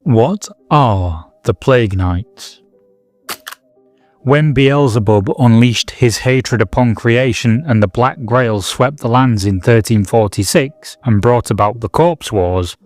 What are the Plague Knights? When Beelzebub unleashed his hatred upon creation and the Black Grail swept the lands in 1346 and brought about the Corpse Wars,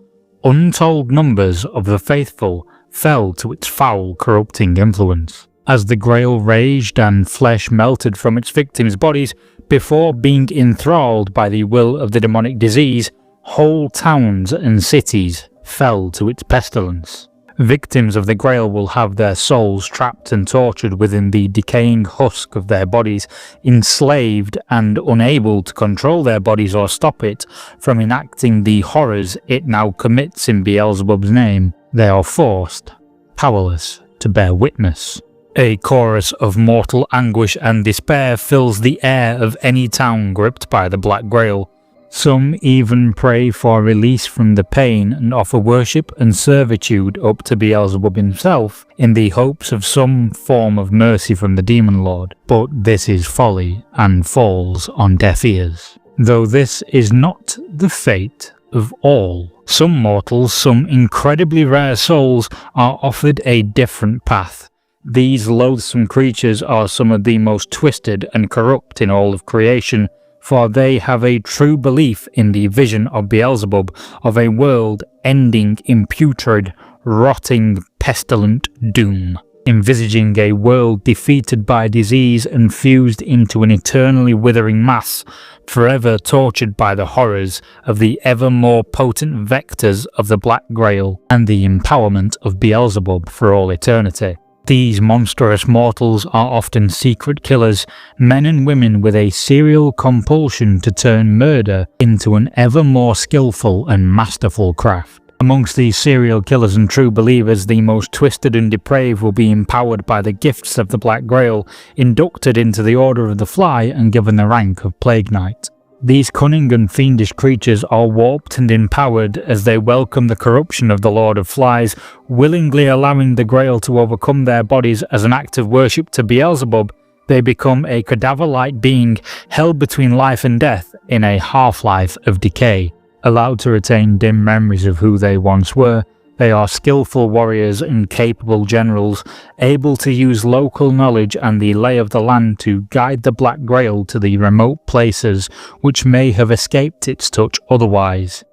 untold numbers of the faithful fell to its foul, corrupting influence. As the Grail raged and flesh melted from its victims' bodies before being enthralled by the will of the demonic disease, whole towns and cities fell to its pestilence. Victims of the Grail will have their souls trapped and tortured within the decaying husk of their bodies, enslaved and unable to control their bodies or stop it from enacting the horrors it now commits in Beelzebub's name. They are forced, powerless, to bear witness. A chorus of mortal anguish and despair fills the air of any town gripped by the Black Grail. Some even pray for release from the pain and offer worship and servitude up to Beelzebub himself in the hopes of some form of mercy from the Demon Lord. But this is folly and falls on deaf ears. Though this is not the fate of all. Some mortals, some incredibly rare souls, are offered a different path. These loathsome creatures are some of the most twisted and corrupt in all of creation, for they have a true belief in the vision of Beelzebub of a world ending in putrid, rotting, pestilent doom, envisaging a world defeated by disease and fused into an eternally withering mass, forever tortured by the horrors of the ever more potent vectors of the Black Grail and the empowerment of Beelzebub for all eternity. These monstrous mortals are often secret killers, men and women with a serial compulsion to turn murder into an ever more skillful and masterful craft. Amongst these serial killers and true believers, the most twisted and depraved will be empowered by the gifts of the Black Grail, inducted into the Order of the Fly and given the rank of Plague Knight. These cunning and fiendish creatures are warped and empowered as they welcome the corruption of the Lord of Flies, willingly allowing the Grail to overcome their bodies as an act of worship to Beelzebub. They become a cadaver-like being held between life and death in a half-life of decay. Allowed to retain dim memories of who they once were, they are skillful warriors and capable generals, able to use local knowledge and the lay of the land to guide the Black Grail to the remote places which may have escaped its touch otherwise,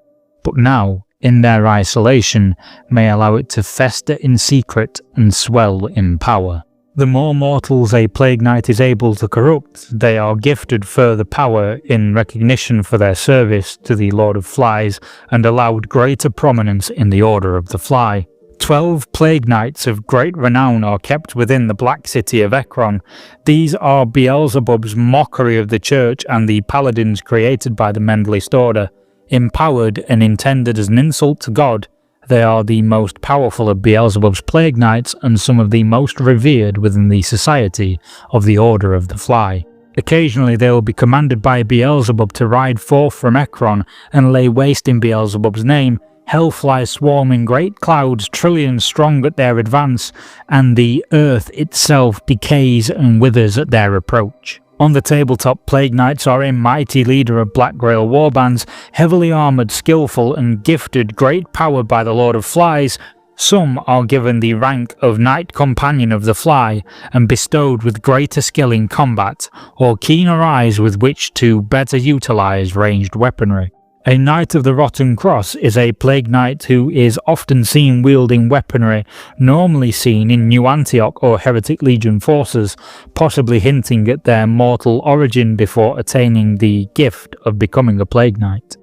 but now, in their isolation, may allow it to fester in secret and swell in power. The more mortals a Plague Knight is able to corrupt, they are gifted further power in recognition for their service to the Lord of Flies and allowed greater prominence in the Order of the Fly. 12 Plague Knights of great renown are kept within the Black City of Echron. These are Beelzebub's mockery of the Church and the paladins created by the Mendelist Order. Empowered and intended as an insult to God, they are the most powerful of Beelzebub's Plague Knights and some of the most revered within the society of the Order of the Fly. Occasionally they will be commanded by Beelzebub to ride forth from Echron and lay waste in Beelzebub's name. Hellflies swarm in great clouds, trillions strong at their advance, and the earth itself decays and withers at their approach. On the tabletop, Plague Knights are a mighty leader of Black Grail warbands, heavily armoured, skillful and gifted great power by the Lord of Flies. Some are given the rank of Knight Companion of the Fly and bestowed with greater skill in combat, or keener eyes with which to better utilise ranged weaponry. A Knight of the Rotten Cross is a Plague Knight who is often seen wielding weaponry normally seen in New Antioch or Heretic Legion forces, possibly hinting at their mortal origin before attaining the gift of becoming a Plague Knight.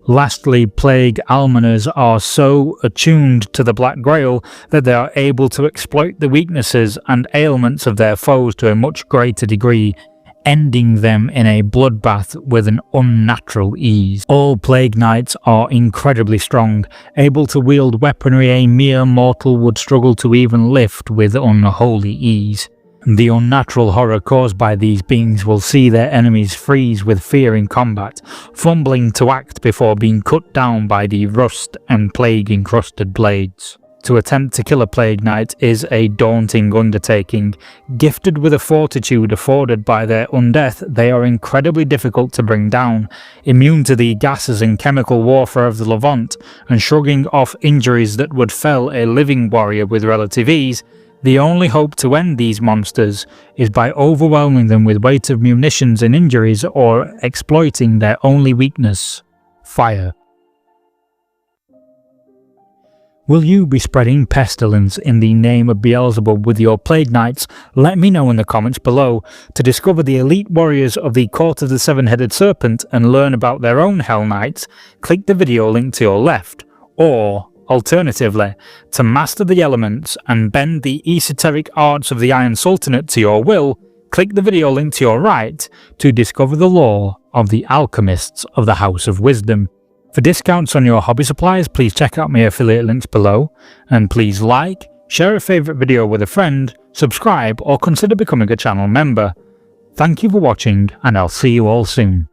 Lastly, Plague Almoners are so attuned to the Black Grail that they are able to exploit the weaknesses and ailments of their foes to a much greater degree, ending them in a bloodbath with an unnatural ease. All Plague Knights are incredibly strong, able to wield weaponry a mere mortal would struggle to even lift with unholy ease. The unnatural horror caused by these beings will see their enemies freeze with fear in combat, fumbling to act before being cut down by the rust and plague-encrusted blades. To attempt to kill a Plague Knight is a daunting undertaking. Gifted with a fortitude afforded by their undeath, they are incredibly difficult to bring down, immune to the gases and chemical warfare of the Levant, and shrugging off injuries that would fell a living warrior with relative ease. The only hope to end these monsters is by overwhelming them with weight of munitions and injuries, or exploiting their only weakness, fire. Will you be spreading pestilence in the name of Beelzebub with your Plague Knights? Let me know in the comments below. To discover the elite warriors of the Court of the Seven-Headed Serpent and learn about their own Hell Knights, click the video link to your left, or alternatively, to master the elements and bend the esoteric arts of the Iron Sultanate to your will, click the video link to your right to discover the lore of the alchemists of the House of Wisdom. For discounts on your hobby supplies, please check out my affiliate links below, and please like, share a favourite video with a friend, subscribe, or consider becoming a channel member. Thank you for watching, and I'll see you all soon.